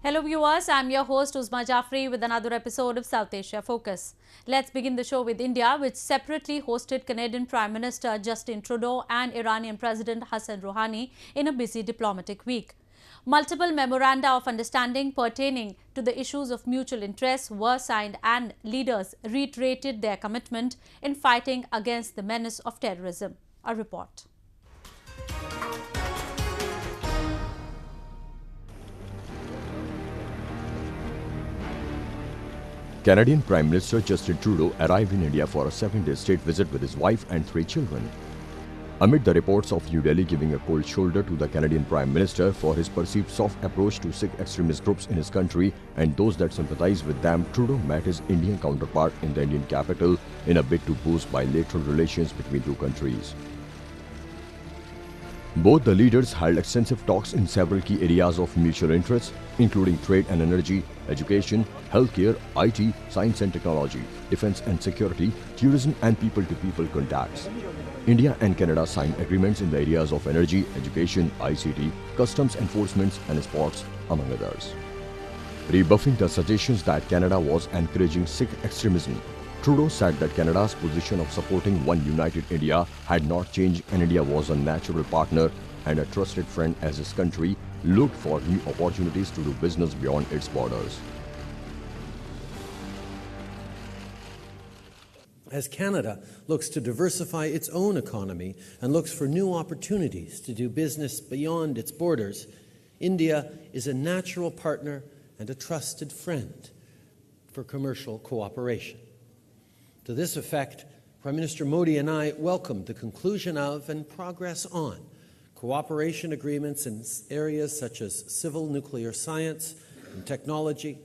Hello viewers, I'm your host Uzma Jafri with another episode of South Asia Focus. Let's begin the show with India, which separately hosted Canadian Prime Minister Justin Trudeau and Iranian President Hassan Rouhani in a busy diplomatic week. Multiple memoranda of understanding pertaining to the issues of mutual interest were signed and leaders reiterated their commitment in fighting against the menace of terrorism. A report. Canadian Prime Minister Justin Trudeau arrived in India for a 7-day state visit with his wife and 3 children. Amid the reports of New Delhi giving a cold shoulder to the Canadian Prime Minister for his perceived soft approach to Sikh extremist groups in his country and those that sympathize with them, Trudeau met his Indian counterpart in the Indian capital in a bid to boost bilateral relations between two countries. Both the leaders held extensive talks in several key areas of mutual interest, including trade and energy, education, healthcare, IT, science and technology, defense and security, tourism and people-to-people contacts. India and Canada signed agreements in the areas of energy, education, ICT, customs enforcement and sports, among others. Rebuffing the suggestions that Canada was encouraging Sikh extremism, Trudeau said that Canada's position of supporting one united India had not changed and India was a natural partner and a trusted friend as his country looked for new opportunities to do business beyond its borders. As Canada looks to diversify its own economy and looks for new opportunities to do business beyond its borders, India is a natural partner and a trusted friend for commercial cooperation. To this effect, Prime Minister Modi and I welcomed the conclusion of and progress on cooperation agreements in areas such as civil nuclear science and technology,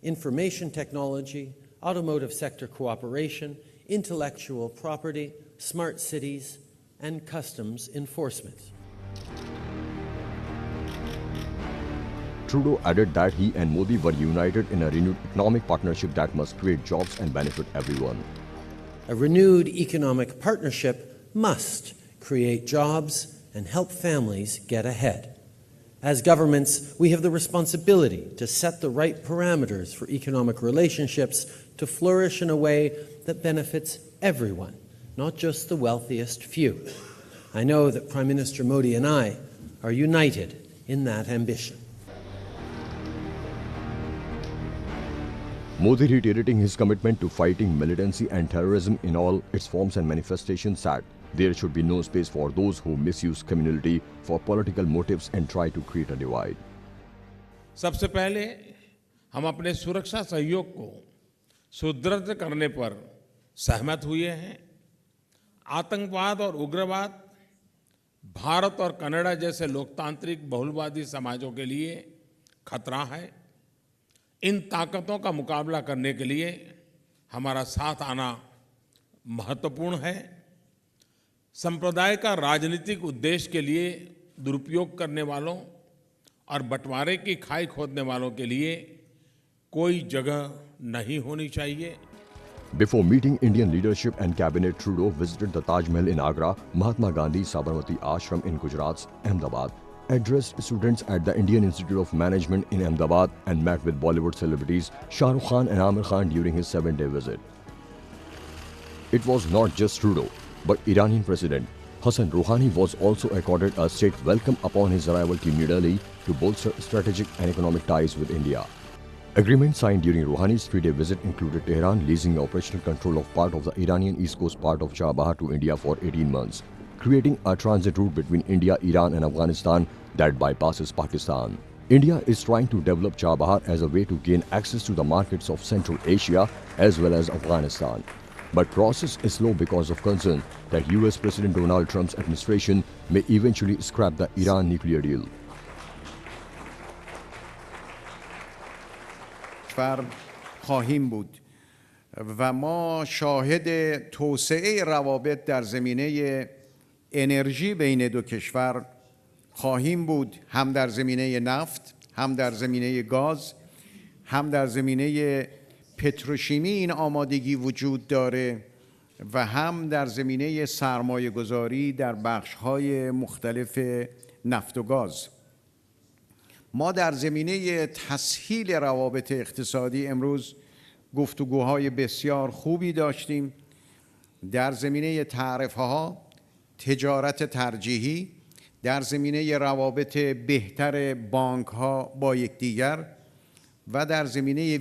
information technology, automotive sector cooperation, intellectual property, smart cities, and customs enforcement. Trudeau added that he and Modi were united in a renewed economic partnership that must create jobs and benefit everyone. A renewed economic partnership must create jobs and help families get ahead. As governments, we have the responsibility to set the right parameters for economic relationships to flourish in a way that benefits everyone, not just the wealthiest few. I know that Prime Minister Modi and I are united in that ambition. Modi, reiterating his commitment to fighting militancy and terrorism in all its forms and manifestations, said there should be no space for those who misuse community for political motives and try to create a divide. सबसे पहले हम अपने सुरक्षा सहयोग को सुदृढ़ करने पर सहमत हुए हैं। आतंकवाद और उग्रवाद भारत और कनाडा जैसे लोकतांत्रिक बहुलवादी समाजों के लिए खतरा है। इन ताकतों का मुकाबला करने के लिए हमारा साथ आना महत्वपूर्ण है। संप्रदाय का राजनीतिक उद्देश्य के लिए दुरुपयोग करने वालों और बंटवारे की खाई खोदने वालों के लिए कोई जगह नहीं होनी चाहिए। Before meeting Indian leadership and cabinet, Trudeau visited the Taj Mahal in Agra, Mahatma Gandhi Sabarmati Ashram in Gujarat's Ahmedabad, addressed students at the Indian Institute of Management in Ahmedabad and met with Bollywood celebrities Shah Rukh Khan and Amir Khan during his 7-day visit. It was not just Trudeau, but Iranian President Hassan Rouhani was also accorded a state welcome upon his arrival to New Delhi to bolster strategic and economic ties with India. Agreements signed during Rouhani's 3-day visit included Tehran leasing operational control of part of the Iranian east coast part of Chabahar to India for 18 months, creating a transit route between India, Iran and Afghanistan that bypasses Pakistan. India is trying to develop Chabahar as a way to gain access to the markets of Central Asia as well as Afghanistan. But process is slow because of concern that US President Donald Trump's administration may eventually scrap the Iran nuclear deal. خواهیم بود و ما شاهد توسعه روابط در زمینه انرژی بین دو کشور خواهیم بود، هم در زمینه نفت، هم در زمینه گاز، هم در زمینه پتروشیمی این آمادگی وجود داره و هم در زمینه سرمایه گذاری در بخش‌های مختلف نفت و گاز. ما در زمینه تسهیل روابط اقتصادی امروز گفتگوهای بسیار خوبی داشتیم. در زمینه تعرفه‌ها، تجارت ترجیحی، در زمینه روابط بهتر بانک‌ها با یکدیگر و در زمینه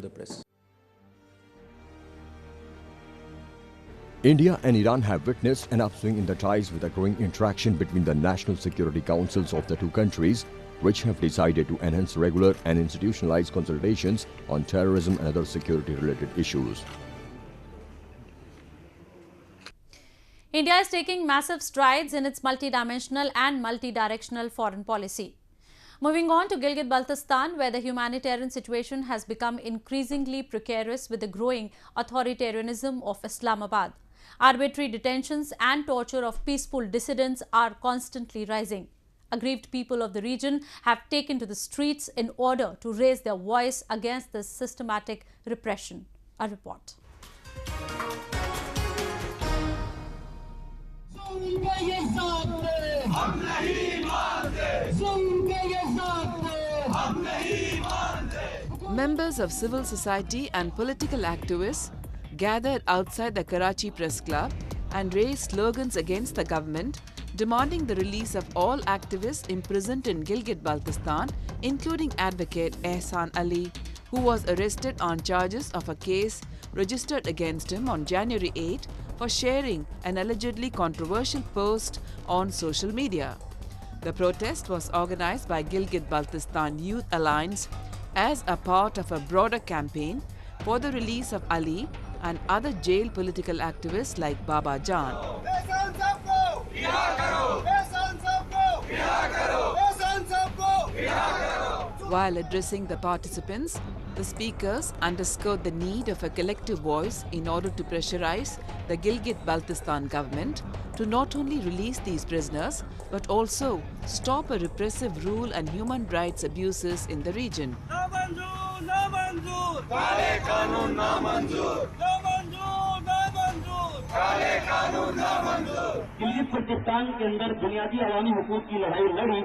India and Iran have witnessed an upswing in the ties with a growing interaction between the national security councils of the two countries, which have decided to enhance regular and institutionalized consultations on terrorism and other security-related issues. India is taking massive strides in its multidimensional and multidirectional foreign policy. Moving on to Gilgit-Baltistan, where the humanitarian situation has become increasingly precarious with the growing authoritarianism of Islamabad. Arbitrary detentions and torture of peaceful dissidents are constantly rising. Aggrieved people of the region have taken to the streets in order to raise their voice against this systematic repression. A report. Members of civil society and political activists gathered outside the Karachi Press Club and raised slogans against the government, demanding the release of all activists imprisoned in Gilgit-Baltistan, including advocate Hassan Ali, who was arrested on charges of a case registered against him on January 8 for sharing an allegedly controversial post on social media. The protest was organized by Gilgit-Baltistan Youth Alliance as a part of a broader campaign for the release of Ali and other jailed political activists like Baba Jan. While addressing the participants, the speakers underscored the need of a collective voice in order to pressurize the Gilgit-Baltistan government to not only release these prisoners but also stop a repressive rule and human rights abuses in the region. Gilgit-Baltistan के अंदर बुनियादी अवामी हुकूक की लड़ाई लड़ी,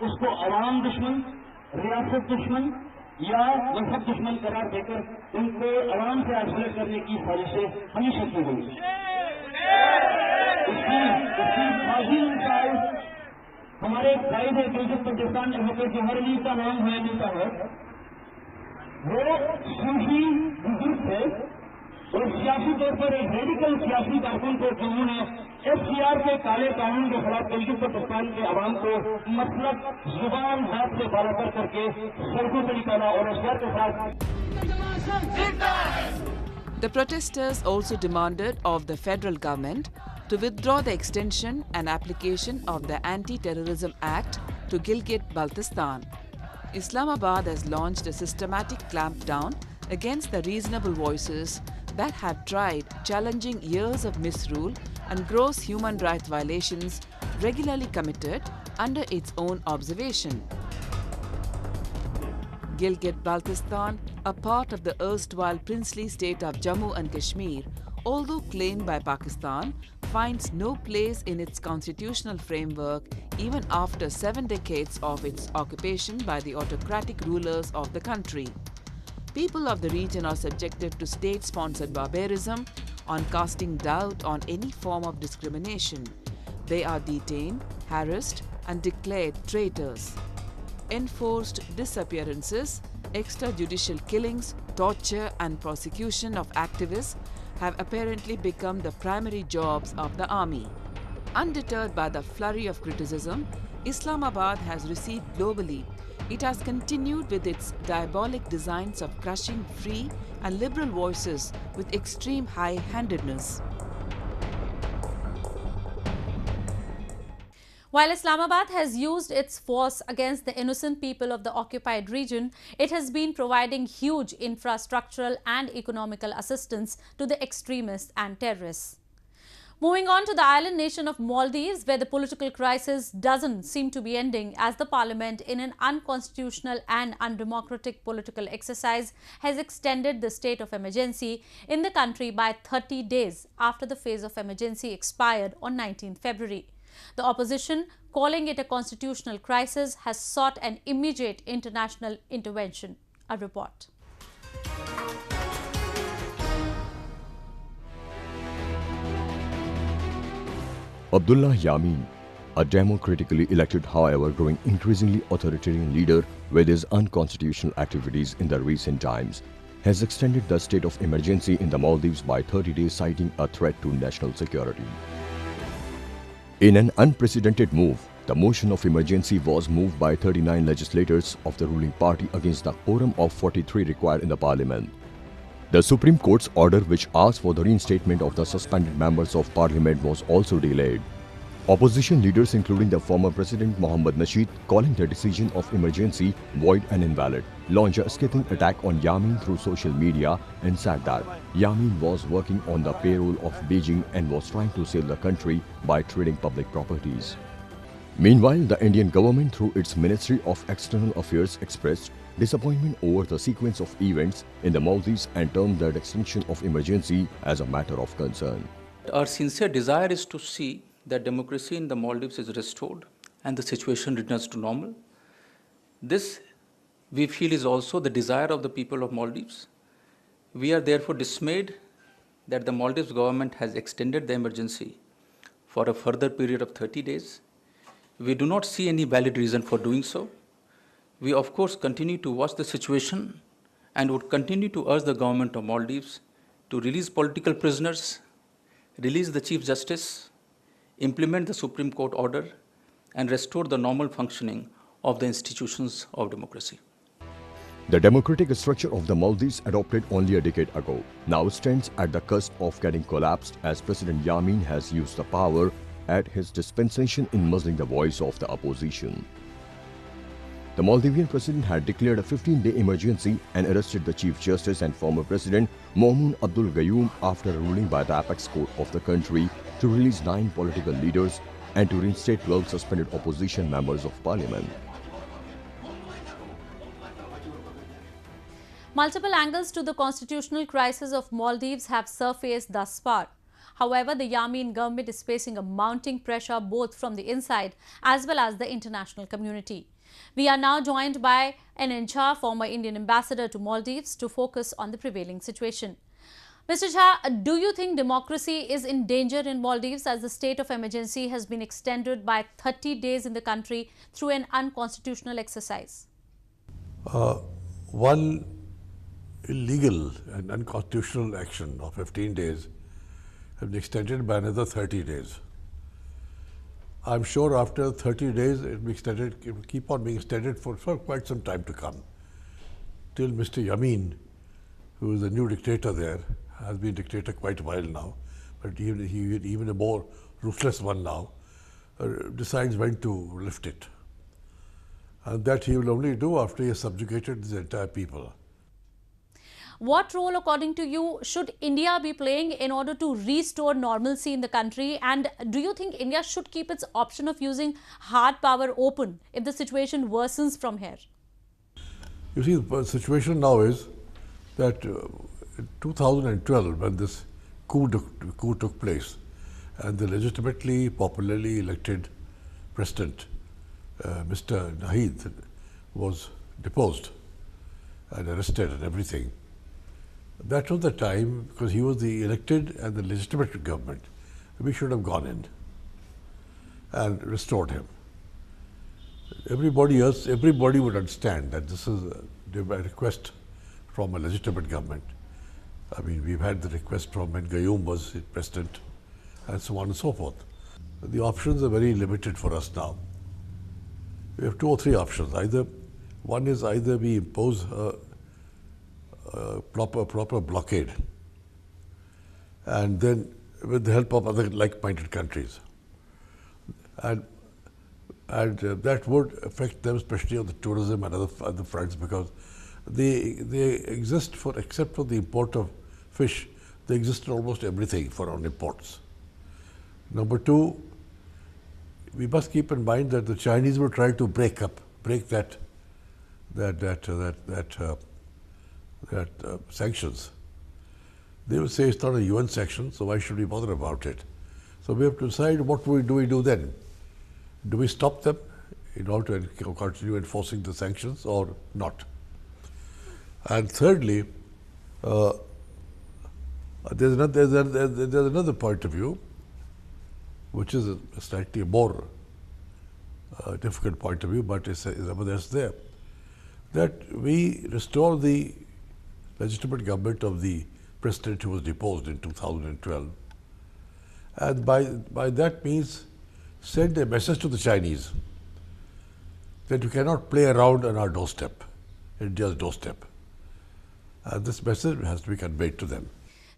उसको अवाम दुश्मन, रियासत दुश्मन या मजहब दुश्मन करार देकर उनको अवाम से आइसोलेट करने की साजिशें हमेशा की गई। इसकी फाजिल मिसाल हमारे कायदे गिलगित-बल्तिस्तान एडवोकेट जोहर अली का नाम है मिलता है। वो सूफी बुजुर्ग थे और सियासी तौर पर एक रेडिकल सियासी कारकुन को जिन्होंने FCR के काले कानून के खिलाफ गिलगित-बल्तिस्तान के अवाम को मसलक जुबान हाथ से बराबर करके सड़कों पर निकाला और FCR के साथ। The protesters also demanded of the federal government to withdraw the extension and application of the Anti-Terrorism Act to Gilgit-Baltistan. Islamabad has launched a systematic clampdown against the reasonable voices that have tried challenging years of misrule and gross human rights violations regularly committed under its own observation. Gilgit-Baltistan, a part of the erstwhile princely state of Jammu and Kashmir, although claimed by Pakistan, finds no place in its constitutional framework even after 7 decades of its occupation by the autocratic rulers of the country. People of the region are subjected to state-sponsored barbarism on casting doubt on any form of discrimination. They are detained, harassed, and declared traitors. Enforced disappearances, extrajudicial killings, torture, and prosecution of activists have apparently become the primary jobs of the army. Undeterred by the flurry of criticism Islamabad has received globally, it has continued with its diabolic designs of crushing free and liberal voices with extreme high-handedness. While Islamabad has used its force against the innocent people of the occupied region, it has been providing huge infrastructural and economical assistance to the extremists and terrorists. Moving on to the island nation of Maldives, where the political crisis doesn't seem to be ending as the parliament, in an unconstitutional and undemocratic political exercise, has extended the state of emergency in the country by 30 days after the phase of emergency expired on 19 February. The opposition, calling it a constitutional crisis, has sought an immediate international intervention. A report. Abdullah Yameen, a democratically elected, however growing increasingly authoritarian leader with his unconstitutional activities in the recent times, has extended the state of emergency in the Maldives by 30 days, citing a threat to national security. In an unprecedented move, the motion of emergency was moved by 39 legislators of the ruling party against the quorum of 43 required in the parliament. The Supreme Court's order, which asked for the reinstatement of the suspended members of parliament, was also delayed. Opposition leaders, including the former President Mohammad Nasheed, calling the decision of emergency void and invalid, launched a scathing attack on Yameen through social media and said that Yameen was working on the payroll of Beijing and was trying to sell the country by trading public properties. Meanwhile, the Indian government, through its Ministry of External Affairs, expressed disappointment over the sequence of events in the Maldives and termed the extension of emergency as a matter of concern. Our sincere desire is to see that democracy in the Maldives is restored and the situation returns to normal. This, we feel, is also the desire of the people of Maldives. We are therefore dismayed that the Maldives government has extended the emergency for a further period of 30 days. We do not see any valid reason for doing so. We, of course, continue to watch the situation and would continue to urge the government of Maldives to release political prisoners, release the Chief Justice, implement the Supreme Court order, and restore the normal functioning of the institutions of democracy. The democratic structure of the Maldives, adopted only a decade ago, now stands at the cusp of getting collapsed as President Yameen has used the power at his dispensation in muzzling the voice of the opposition. The Maldivian president had declared a 15-day emergency and arrested the Chief Justice and former President Maumoon Abdul Gayoom after a ruling by the apex court of the country to release 9 political leaders and to reinstate 12 suspended opposition members of parliament. Multiple angles to the constitutional crisis of Maldives have surfaced thus far. However, the Yameen government is facing a mounting pressure both from the inside as well as the international community. We are now joined by an Jha, former Indian ambassador to Maldives, to focus on the prevailing situation. Mr. Jha, do you think democracy is in danger in Maldives as the state of emergency has been extended by 30 days in the country through an unconstitutional exercise? One illegal and unconstitutional action of 15 days has been extended by another 30 days. I'm sure after 30 days it will keep on being extended for quite some time to come, till Mr. Yameen, who is the new dictator there, has been dictator quite a while now, but even a more ruthless one now, decides when to lift it. And that he will only do after he has subjugated his entire people. What role, according to you, should India be playing in order to restore normalcy in the country? And do you think India should keep its option of using hard power open if the situation worsens from here? You see, the situation now is that in 2012, when this coup took place, and the legitimately, popularly elected president, Mr. Nasheed, was deposed and arrested and everything. That was the time, because he was the elected and the legitimate government, we should have gone in and restored him. Everybody else, everybody would understand that this is a request from a legitimate government. I mean, we've had the request from when Gayoom was president, and so on and so forth. The options are very limited for us now. We have 2 or 3 options. One is either we impose a proper blockade, and then with the help of other like-minded countries, and that would affect them, especially on the tourism and other fronts, because they exist except for the import of fish, they exist in almost everything for our imports. Number 2, we must keep in mind that the Chinese will try to break that sanctions. They will say it's not a UN sanction, so why should we bother about it? So we have to decide what do we do then. Do we stop them in order to continue enforcing the sanctions or not? And thirdly, there's another point of view, which is a slightly more difficult point of view, but it's there, that we restore the legitimate government of the president who was deposed in 2012, and by that means send a message to the Chinese that you cannot play around on our doorstep, India's doorstep. And this message has to be conveyed to them.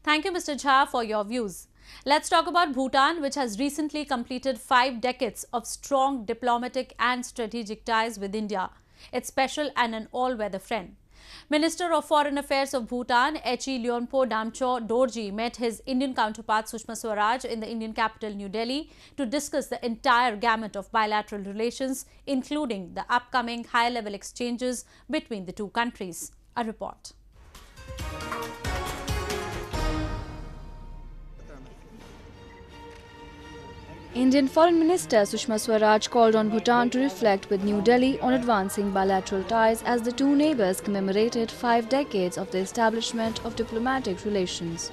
Thank you, Mr. Jha, for your views. Let's talk about Bhutan, which has recently completed 5 decades of strong diplomatic and strategic ties with India, its special and an all-weather friend. Minister of Foreign Affairs of Bhutan, Lyonpo Damcho Dorji, met his Indian counterpart Sushma Swaraj in the Indian capital New Delhi to discuss the entire gamut of bilateral relations, including the upcoming high-level exchanges between the two countries. A report. Indian Foreign Minister Sushma Swaraj called on Bhutan to reflect with New Delhi on advancing bilateral ties as the two neighbours commemorated 5 decades of the establishment of diplomatic relations.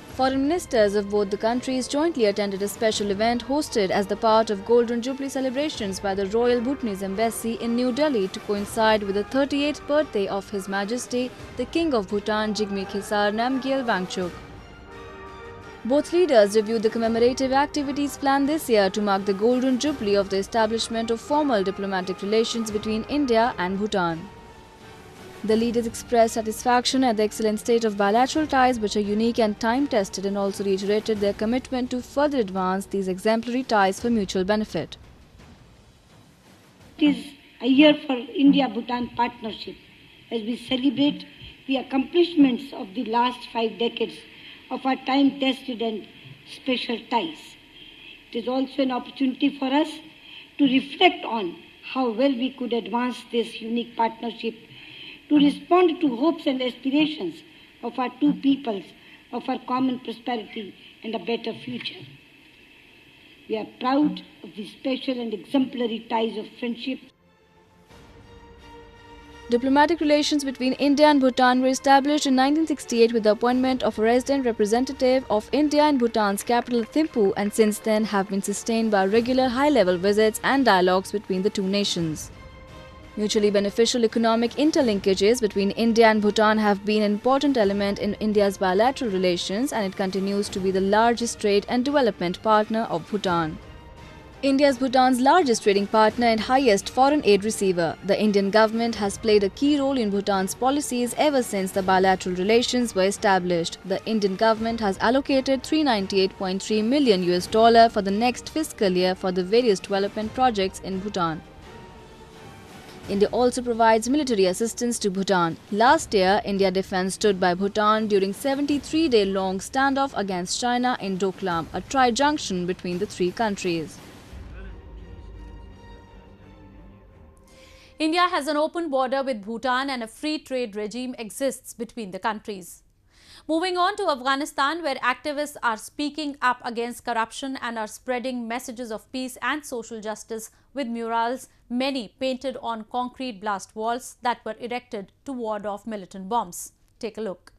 Foreign ministers of both the countries jointly attended a special event hosted as the part of Golden Jubilee celebrations by the Royal Bhutanese Embassy in New Delhi to coincide with the 38th birthday of His Majesty, the King of Bhutan, Jigme Khesar Namgyel Wangchuk. Both leaders reviewed the commemorative activities planned this year to mark the Golden Jubilee of the establishment of formal diplomatic relations between India and Bhutan. The leaders expressed satisfaction at the excellent state of bilateral ties, which are unique and time-tested, and also reiterated their commitment to further advance these exemplary ties for mutual benefit. It is a year for India-Bhutan partnership as we celebrate the accomplishments of the last 5 decades of our time-tested and special ties. It is also an opportunity for us to reflect on how well we could advance this unique partnership to respond to hopes and aspirations of our two peoples, of our common prosperity and a better future. We are proud of the special and exemplary ties of friendship. Diplomatic relations between India and Bhutan were established in 1968 with the appointment of a resident representative of India in Bhutan's capital Thimphu, and since then have been sustained by regular high-level visits and dialogues between the two nations. Mutually beneficial economic interlinkages between India and Bhutan have been an important element in India's bilateral relations, and it continues to be the largest trade and development partner of Bhutan. India is Bhutan's largest trading partner and highest foreign aid receiver. The Indian government has played a key role in Bhutan's policies ever since the bilateral relations were established. The Indian government has allocated $398.3 million for the next fiscal year for the various development projects in Bhutan. India also provides military assistance to Bhutan. Last year, India defense stood by Bhutan during 73-day-long standoff against China in Doklam, a tri-junction between the three countries. India has an open border with Bhutan and a free trade regime exists between the countries. Moving on to Afghanistan, where activists are speaking up against corruption and are spreading messages of peace and social justice with murals, many painted on concrete blast walls that were erected to ward off militant bombs. Take a look.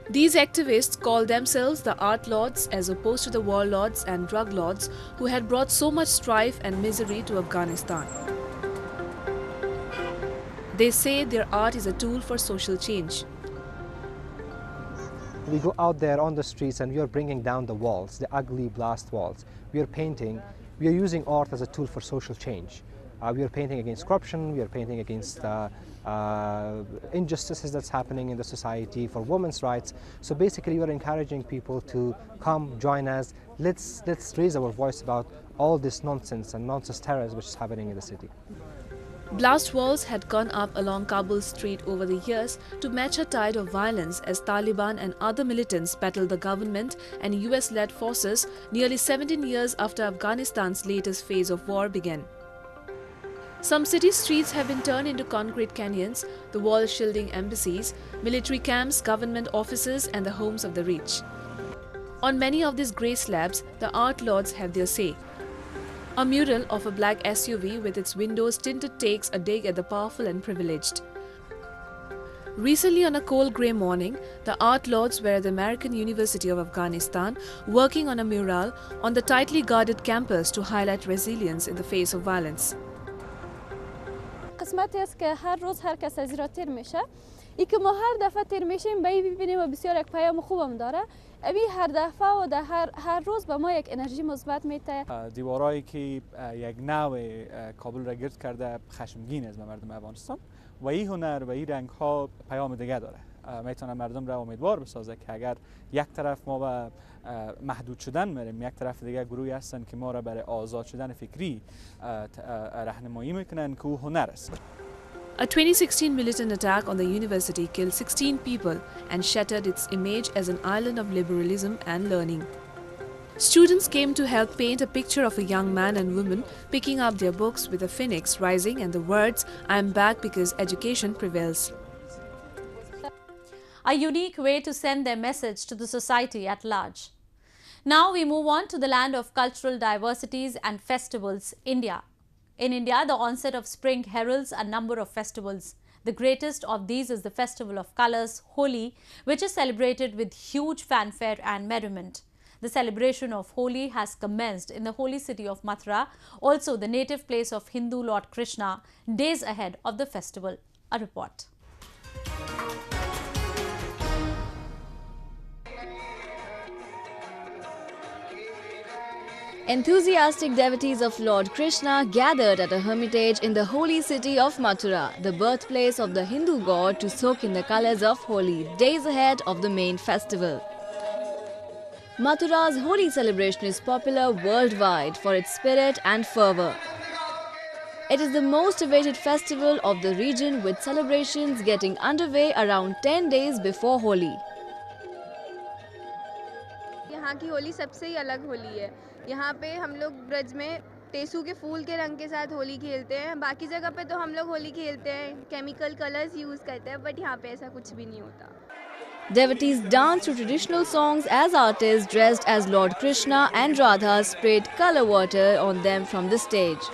These activists call themselves the art lords as opposed to the warlords and drug lords who had brought so much strife and misery to Afghanistan. They say their art is a tool for social change. We go out there on the streets and we are bringing down the walls, the ugly blast walls. We are painting, we are using art as a tool for social change. We are painting against corruption, we are painting against injustices that's happening in the society, for women's rights. So basically we are encouraging people to come, join us. Let's raise our voice about all this nonsense and nonsense terrorism which is happening in the city. Blast walls had gone up along Kabul street over the years to match a tide of violence as Taliban and other militants battled the government and US-led forces nearly 17 years after Afghanistan's latest phase of war began. Some city streets have been turned into concrete canyons, the walls shielding embassies, military camps, government offices and the homes of the rich. On many of these grey slabs, the art lords have their say. A mural of a black SUV with its windows tinted takes a dig at the powerful and privileged. Recently, on a cold grey morning, the art lords were at the American University of Afghanistan working on a mural on the tightly guarded campus to highlight resilience in the face of violence. قسمتی است که هر روز هر کس از را تیر میشه. ای که ما هر دفعه تیر میشیم به این ببینیم و بسیار یک پیام خوبم داره. ابی هر دفعه و هر روز به ما یک انرژی مثبت میده. دیوارایی که یک نوع کابل را گرد کرده خشمگین از مردم افغانستان و این هنر و این رنگ ها پیام دیگه داره. میتونه مردم را امیدوار بسازه که اگر یک طرف ما به محدود شدن میریم، یک طرف دیگه گروهی هستن که ما را برای آزاد شدن فکری راهنمایی میکنن که او هنر است. A 2016 militant attack on the university killed 16 people and shattered its image as an island of liberalism and learning. Students came to help paint a picture of a young man and woman picking up their books with a phoenix rising and the words, "I am back because education prevails." A unique way to send their message to the society at large. Now we move on to the land of cultural diversities and festivals, India. In India, the onset of spring heralds a number of festivals. The greatest of these is the Festival of Colors, Holi, which is celebrated with huge fanfare and merriment. The celebration of Holi has commenced in the holy city of Mathura, also the native place of Hindu Lord Krishna, days ahead of the festival. A report. Enthusiastic devotees of Lord Krishna gathered at a hermitage in the holy city of Mathura, the birthplace of the Hindu god, to soak in the colors of Holi, days ahead of the main festival. Mathura's Holi celebration is popular worldwide for its spirit and fervor. It is the most awaited festival of the region, with celebrations getting underway around 10 days before Holi. यहाँ की होली सबसे ही अलग होली है। यहाँ पे हम लोग ब्रज में टेसू के फूल के रंग के साथ होली खेलते हैं। बाकी जगह पे तो हम लोग होली खेलते हैं, केमिकल कलर्स यूज़ करते हैं, बट यहाँ पे ऐसा कुछ भी नहीं होता। Devotees danced to traditional songs as artists dressed as Lord Krishna and Radha sprayed color water on them from the stage.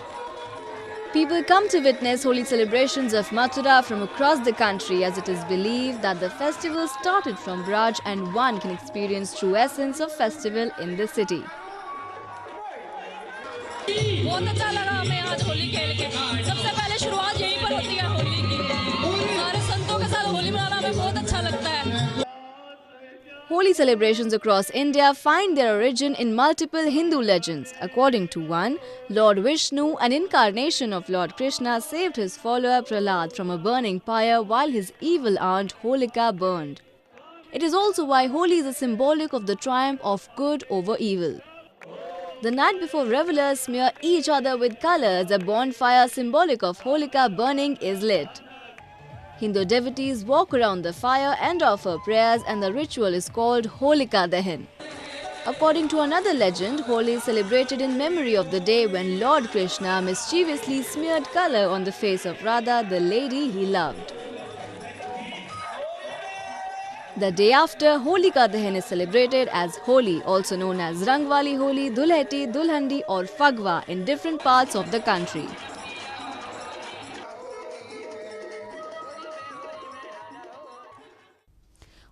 People come to witness holy celebrations of Mathura from across the country, as it is believed that the festival started from Braj and one can experience true essence of festival in the city. बहुत अच्छा लगा हमें आज होली खेल के। सबसे पहले शुरुआत यहीं पर होती है होली की। सारे संतों के साथ होली मनाना हमें बहुत अच्छा लगता है। Holi celebrations across India find their origin in multiple Hindu legends. According to one, Lord Vishnu, an incarnation of Lord Krishna, saved his follower Prahlad from a burning pyre while his evil aunt Holika burned. It is also why Holi is a symbolic of the triumph of good over evil. The night before revelers smear each other with colors, a bonfire symbolic of Holika burning is lit. Hindu devotees walk around the fire and offer prayers, and the ritual is called Holika Dahan. According to another legend, Holi is celebrated in memory of the day when Lord Krishna mischievously smeared color on the face of Radha, the lady he loved. The day after, Holika Dahan is celebrated as Holi, also known as Rangwali Holi, Dulheti, Dulhandi or Fagwa in different parts of the country.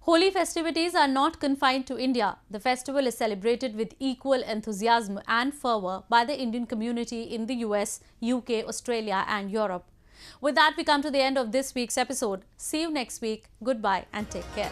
Holi festivities are not confined to India. The festival is celebrated with equal enthusiasm and fervour by the Indian community in the US, UK, Australia and Europe. With that, we come to the end of this week's episode. See you next week. Goodbye and take care.